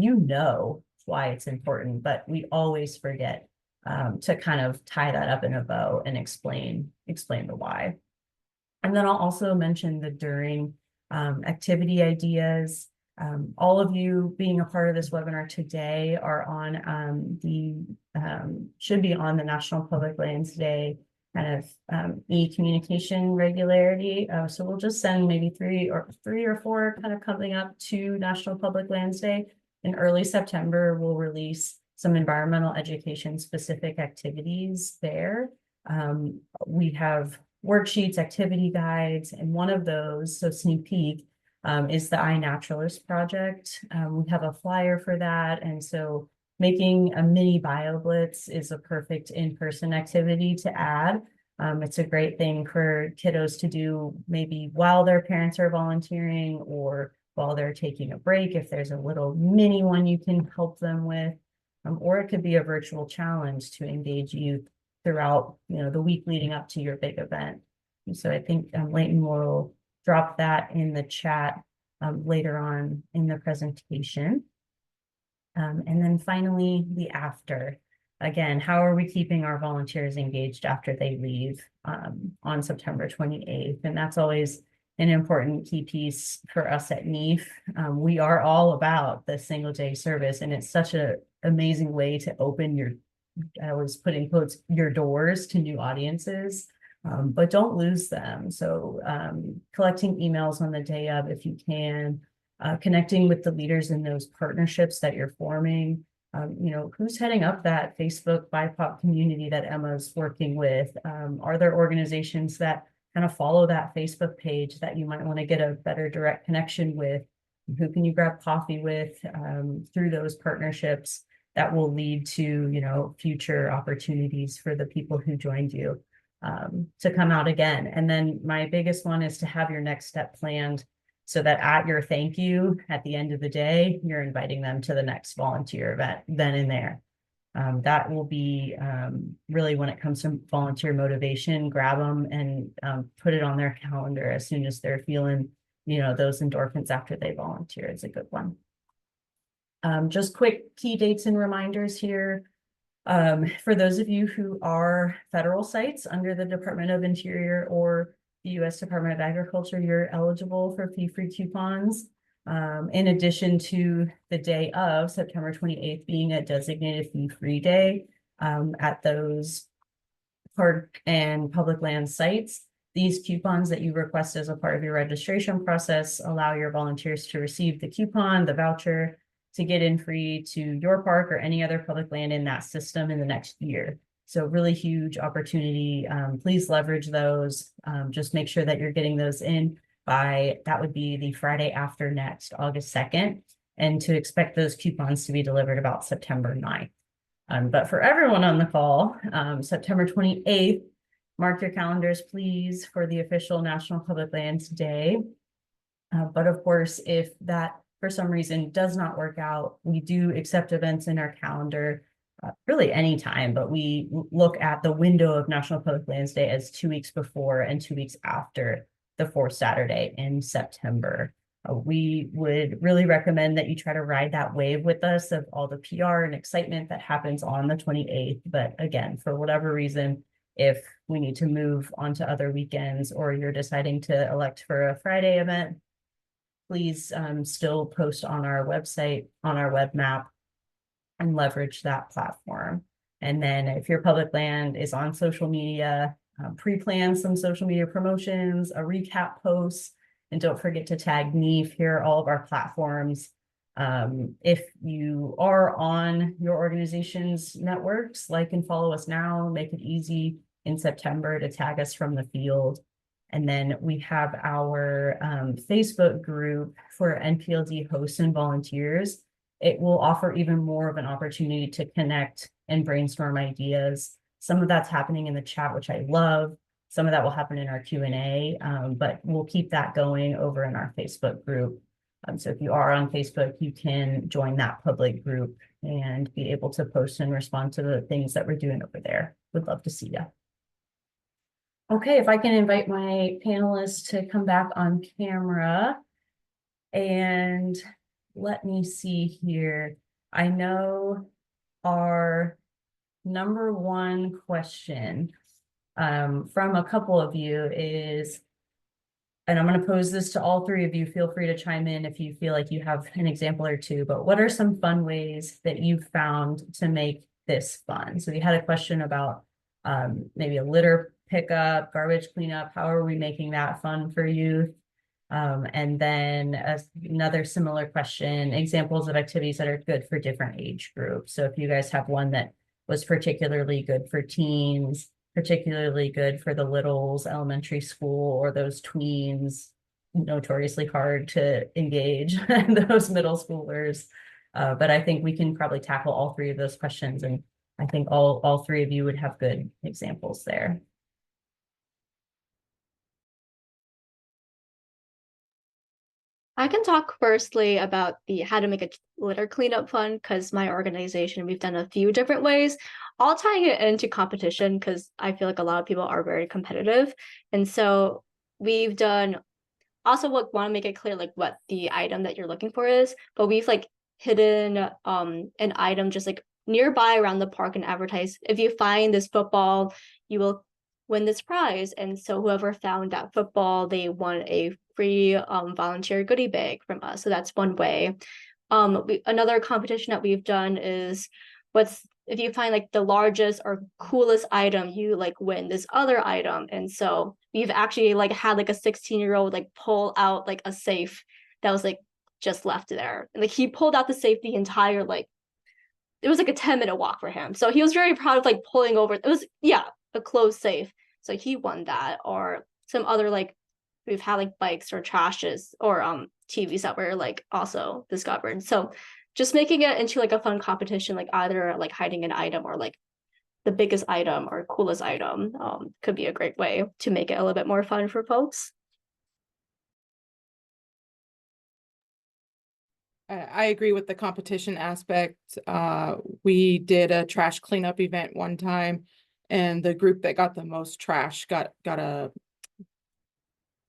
why it's important, but we always forget to kind of tie that up in a bow and explain the why. And then I'll also mention the during activity ideas. All of you being a part of this webinar today are on should be on the National Public Lands Day kind of e-communication regularity. So we'll just send maybe three or four kind of coming up to National Public Lands Day. In early September, we'll release some environmental education specific activities there. We have worksheets, activity guides, and one of those, so sneak peek, is the iNaturalist project. We have a flyer for that. And so making a mini BioBlitz is a perfect in-person activity to add. It's a great thing for kiddos to do maybe while their parents are volunteering or while they're taking a break, if there's a little mini one you can help them with, or it could be a virtual challenge to engage youth throughout, the week leading up to your big event. And so I think Leighton will drop that in the chat later on in the presentation. And then finally, the after. Again, how are we keeping our volunteers engaged after they leave on September 28th? And that's always an important key piece for us at NEAF. We are all about the single day service, and it's such an amazing way to open I always put in quotes, your doors to new audiences, but don't lose them. So collecting emails on the day of, if you can, connecting with the leaders in those partnerships that you're forming. Who's heading up that Facebook BIPOC community that Emma's working with? Are there organizations that kind of follow that Facebook page that you might want to get a better direct connection with? Who can you grab coffee with through those partnerships that will lead to, future opportunities for the people who joined you to come out again. And then my biggest one is to have your next step planned so that at your thank you at the end of the day, you're inviting them to the next volunteer event then and there. That will be really, when it comes to volunteer motivation, grab them and put it on their calendar as soon as they're feeling, those endorphins after they volunteer. It's a good one. Just quick key dates and reminders here. For those of you who are federal sites under the Department of Interior or the U.S. Department of Agriculture, you're eligible for fee-free coupons. In addition to the day of September 28th being a designated fee-free day at those park and public land sites. These coupons that you request as a part of your registration process allow your volunteers to receive the coupon, the voucher, to get in free to your park or any other public land in that system in the next year. So really huge opportunity. Please leverage those. Just make sure that you're getting those in by, that would be the Friday after next, August 2nd, and to expect those coupons to be delivered about September 9th. But for everyone on the call, September 28th, mark your calendars, please, for the official National Public Lands Day. But of course, if that for some reason does not work out, we do accept events in our calendar really anytime, but we look at the window of National Public Lands Day as 2 weeks before and 2 weeks after the fourth Saturday in September. We would really recommend that you try to ride that wave with us of all the PR and excitement that happens on the 28th. But again, for whatever reason, if we need to move on to other weekends or you're deciding to elect for a Friday event, please still post on our website, on our web map, and leverage that platform. And then if your public land is on social media, pre-plan some social media promotions, a recap post, and don't forget to tag Neve here, all of our platforms. If you are on your organization's networks, like and follow us now, make it easy in September to tag us from the field. And then we have our Facebook group for NPLD hosts and volunteers. It will offer even more of an opportunity to connect and brainstorm ideas. Some of that's happening in the chat, which I love. Some of that will happen in our Q&A, but we'll keep that going over in our Facebook group. So if you are on Facebook, you can join that public group and be able to post and respond to the things that we're doing over there. Would love to see you. Okay, if I can invite my panelists to come back on camera. And let me see here. I know our number one question from a couple of you is, and I'm going to pose this to all three of you, feel free to chime in if you feel like you have an example or two, but what are some fun ways that you've found to make this fun? So we had a question about maybe a litter pickup, garbage cleanup. How are we making that fun for youth? And then another similar question, examples of activities that are good for different age groups. So if you guys have one that was particularly good for teens, particularly good for the littles, elementary school, or those tweens, notoriously hard to engage, those middle schoolers. But I think we can probably tackle all three of those questions. And I think all three of you would have good examples there. I can talk firstly about the how to make a litter cleanup fun, because my organization, we've done a few different ways, all tying it into competition, because I feel like a lot of people are very competitive. And so we've done also want to make it clear like what the item that you're looking for is, but we've like hidden an item just like nearby around the park and advertise, if you find this football, you will win this prize. And so whoever found that football, they won a free volunteer goodie bag from us. So that's one way. Another competition that we've done is if you find like the largest or coolest item, you like win this other item. And so we've actually like had like a 16-year-old like pull out like a safe that was like just left there. And like he pulled out the safe the entire like, it was like a 10-minute walk for him. So he was very proud of like pulling over. It was, yeah, a closed safe. So he won that. Or some other like, we've had like bikes or trashes or TVs that were like also discovered. So just making it into like a fun competition, like either like hiding an item or like the biggest item or coolest item could be a great way to make it a little bit more fun for folks. I agree with the competition aspect. We did a trash cleanup event one time, and the group that got the most trash got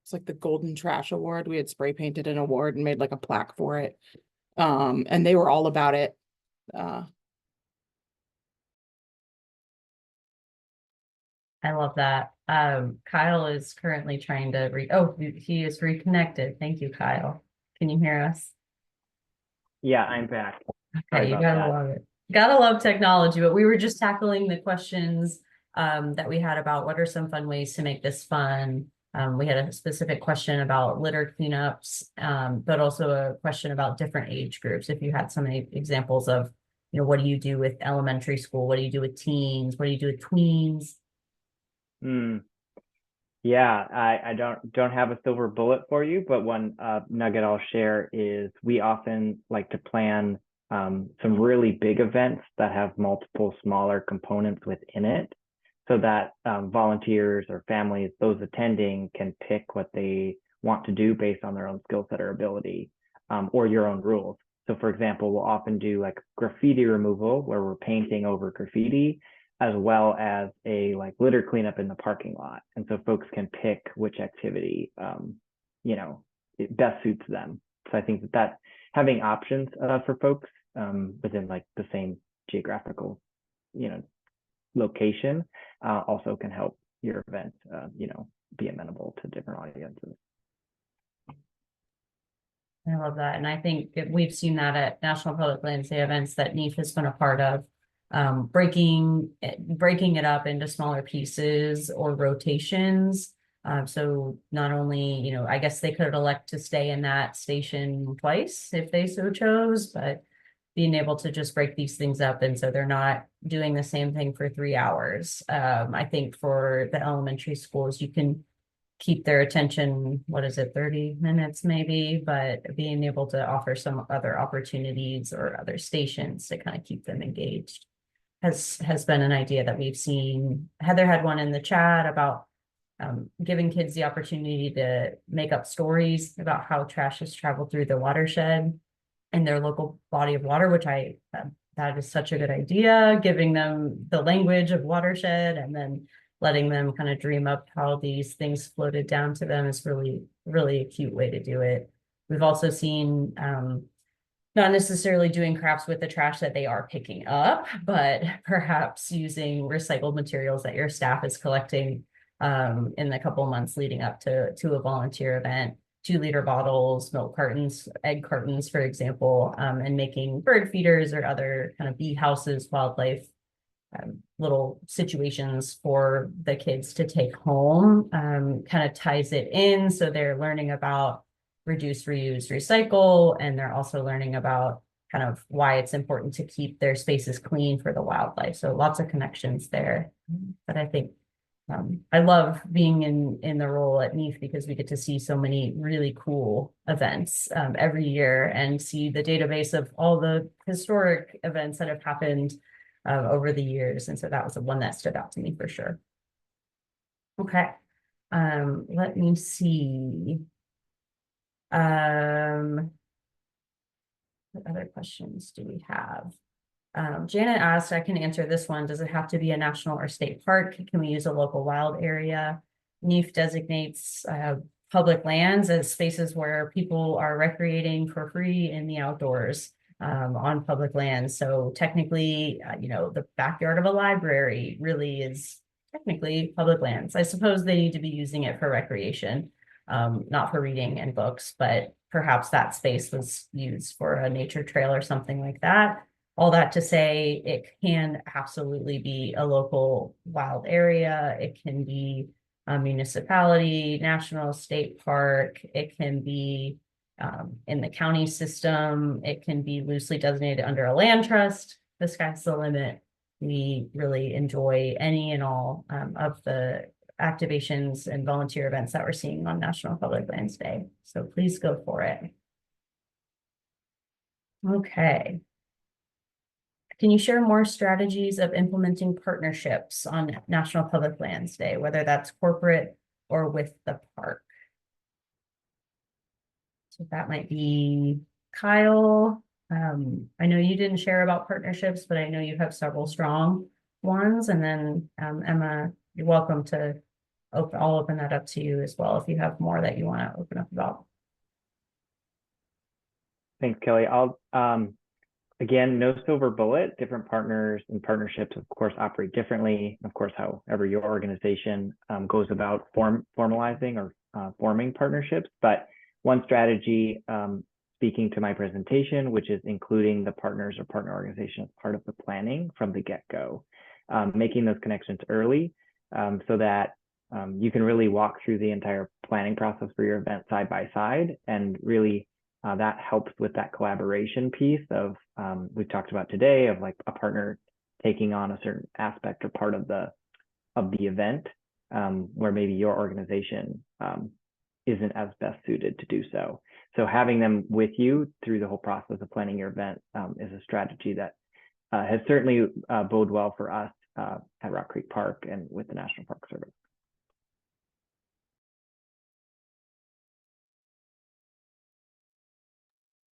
it's like the Golden Trash Award. We had spray painted an award and made like a plaque for it. And they were all about it. I love that. Kyle is currently trying to he is reconnected. Thank you, Kyle. Can you hear us? Yeah, I'm back. Sorry Okay, you about gotta that. love it. Gotta love technology, but we were just tackling the questions that we had about what are some fun ways to make this fun. We had a specific question about litter cleanups, but also a question about different age groups. If you had some examples of, what do you do with elementary school? What do you do with teens? What do you do with tweens? Hmm. Yeah, I don't have a silver bullet for you, but one nugget I'll share is we often like to plan some really big events that have multiple smaller components within it, so that volunteers or families, those attending, can pick what they want to do based on their own skill set or ability, or your own rules. So for example, we'll often do like graffiti removal where we're painting over graffiti, as well as a like litter cleanup in the parking lot. And so folks can pick which activity, it best suits them. So I think that having options for folks within like the same geographical, location also can help your event, be amenable to different audiences. I love that. And I think we've seen that at National Public Lands Day events that NEAF has been a part of, breaking it up into smaller pieces or rotations. So not only, I guess they could elect to stay in that station twice if they so chose, but being able to just break these things up. And so they're not doing the same thing for 3 hours. I think for the elementary schools, you can keep their attention, 30 minutes maybe, but being able to offer some other opportunities or other stations to kind of keep them engaged has been an idea that we've seen. Heather had one in the chat about giving kids the opportunity to make up stories about how trash has traveled through the watershed and their local body of water, which that is such a good idea, giving them the language of watershed and then letting them kind of dream up how these things floated down to them is really, really a cute way to do it. We've also seen not necessarily doing crafts with the trash that they are picking up, but perhaps using recycled materials that your staff is collecting in the couple months leading up to a volunteer event. 2-liter bottles, milk cartons, egg cartons, for example, and making bird feeders or other kind of bee houses, wildlife little situations for the kids to take home, kind of ties it in. So they're learning about reduce, reuse, recycle, and they're also learning about kind of why it's important to keep their spaces clean for the wildlife. So lots of connections there. But I think I love being in the role at NEAF because we get to see so many really cool events every year and see the database of all the historic events that have happened over the years. And so that was the one that stood out to me for sure. Okay. Let me see. What other questions do we have? Janet asked, I can answer this one. Does it have to be a national or state park? Can we use a local wild area? NEAF designates public lands as spaces where people are recreating for free in the outdoors on public lands. So technically, the backyard of a library really is technically public lands. I suppose they need to be using it for recreation, not for reading and books, but perhaps that space was used for a nature trail or something like that. All that to say, it can absolutely be a local wild area. It can be a municipality, national, state park. It can be in the county system. It can be loosely designated under a land trust. The sky's the limit. We really enjoy any and all of the activations and volunteer events that we're seeing on National Public Lands Day. So please go for it. Okay. Can you share more strategies of implementing partnerships on National Public Lands Day, whether that's corporate or with the park? So that might be Kyle. I know you didn't share about partnerships, but I know you have several strong ones. And then Emma, you're welcome to I'll open that up to you as well if you have more that you want to open up about. Thanks, Kelly. I'll Again, no silver bullet. Different partners and partnerships, of course, operate differently. Of course, however your organization goes about formalizing or forming partnerships. But one strategy, speaking to my presentation, which is including the partners or partner organization as part of the planning from the get-go, making those connections early so that you can really walk through the entire planning process for your event side by side, and really that helps with that collaboration piece of we've talked about today, of like a partner taking on a certain aspect or part of the event where maybe your organization isn't as best suited to do so. So having them with you through the whole process of planning your event is a strategy that has certainly bode well for us at Rock Creek Park and with the National Park Service.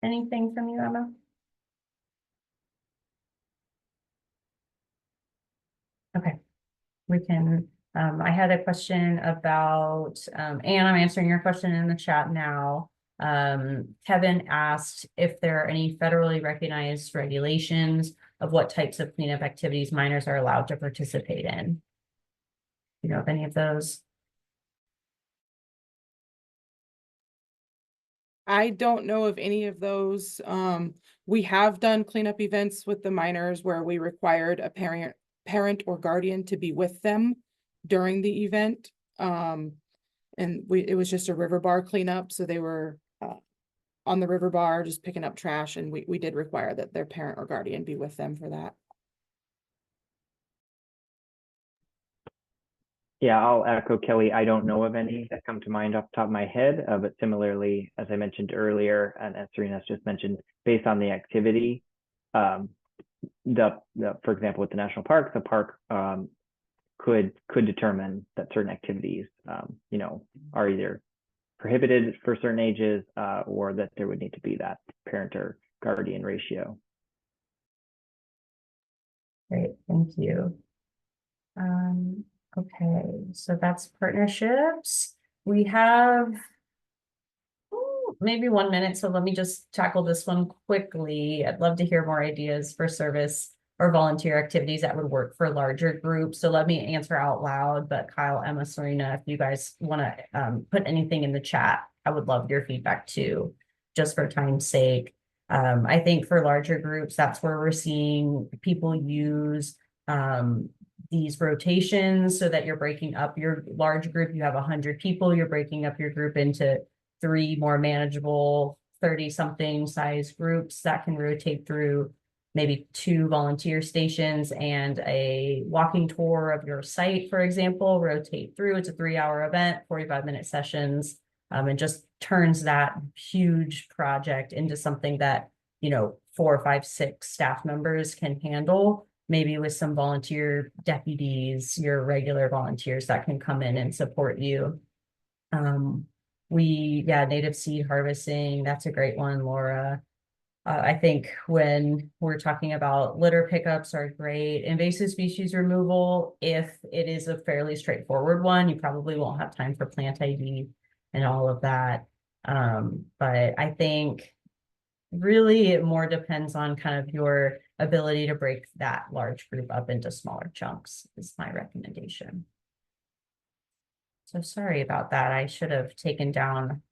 Anything from you, Emma? Okay, we can, I had a question about, and I'm answering your question in the chat now. Kevin asked if there are any federally recognized regulations of what types of cleanup activities minors are allowed to participate in. You know of any of those? I don't know of any of those. We have done cleanup events with the minors where we required a parent or guardian to be with them during the event. And it was just a river bar cleanup, so they were on the river bar just picking up trash, and we did require that their parent or guardian be with them for that. Yeah, I'll echo Kelly. I don't know of any that come to mind off the top of my head, but similarly, as I mentioned earlier, and as Serena's just mentioned, based on the activity, for example, with the national park, the park could determine that certain activities, you know, are either prohibited for certain ages or that there would need to be that parent or guardian ratio. Great, thank you. Okay, so that's partnerships. We have maybe 1 minute, so let me just tackle this one quickly. I'd love to hear more ideas for service or volunteer activities that would work for larger groups. So let me answer out loud, but Kyle, Emma, Serena, if you guys want to put anything in the chat, I would love your feedback too, just for time's sake. I think for larger groups, that's where we're seeing people use these rotations so that you're breaking up your large group. You have 100 people, you're breaking up your group into 3 more manageable 30-something size groups that can rotate through maybe 2 volunteer stations and a walking tour of your site, for example, rotate through. It's a 3-hour event, 45-minute sessions, and just turns that huge project into something that, you know, 4, 5, 6 staff members can handle, maybe with some volunteer deputies, your regular volunteers that can come in and support you. Native seed harvesting, that's a great one, Laura. I think when we're talking about litter pickups are great. Invasive species removal, if it is a fairly straightforward one, you probably won't have time for plant ID and all of that. But I think really it more depends on kind of your ability to break that large group up into smaller chunks is my recommendation. So sorry about that. I should have taken down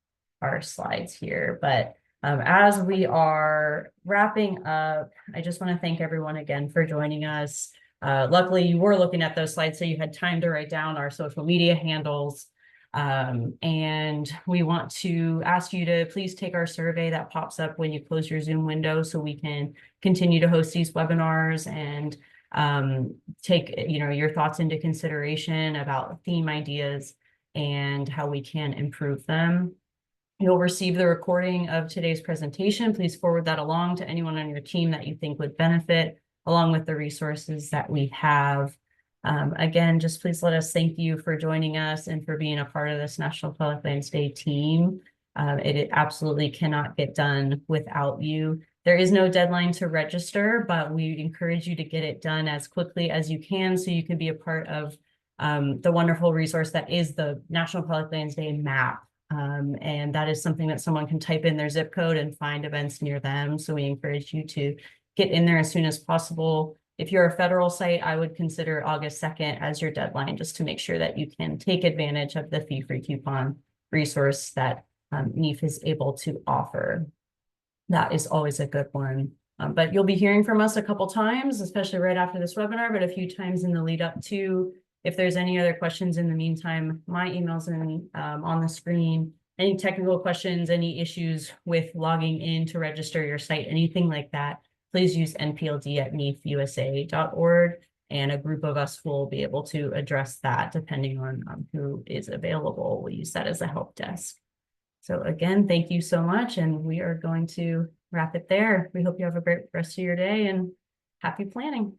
our slides here, but as we are wrapping up, I just want to thank everyone again for joining us. Luckily, you were looking at those slides, so you had time to write down our social media handles. And we want to ask you to please take our survey that pops up when you close your Zoom window so we can continue to host these webinars and take your thoughts into consideration about theme ideas and how we can improve them. You'll receive the recording of today's presentation. Please forward that along to anyone on your team that you think would benefit, along with the resources that we have. Again, just please let us thank you for joining us and for being a part of this National Public Lands Day team. It absolutely cannot get done without you. There is no deadline to register, but we encourage you to get it done as quickly as you can so you can be a part of the wonderful resource that is the National Public Lands Day map. And that is something that someone can type in their zip code and find events near them. So we encourage you to get in there as soon as possible. If you're a federal site, I would consider August 2nd as your deadline, just to make sure that you can take advantage of the fee-free coupon resource that NEAF is able to offer. That is always a good one. But you'll be hearing from us a couple times, especially right after this webinar, but a few times in the lead up to. If there's any other questions in the meantime, my email's on the screen. Any technical questions, any issues with logging in to register your site, anything like that, please use npld@neafusa.org, and a group of us will be able to address that depending on who is available. We'll use that as a help desk. So again, thank you so much, and we are going to wrap it there. We hope you have a great rest of your day and happy planning.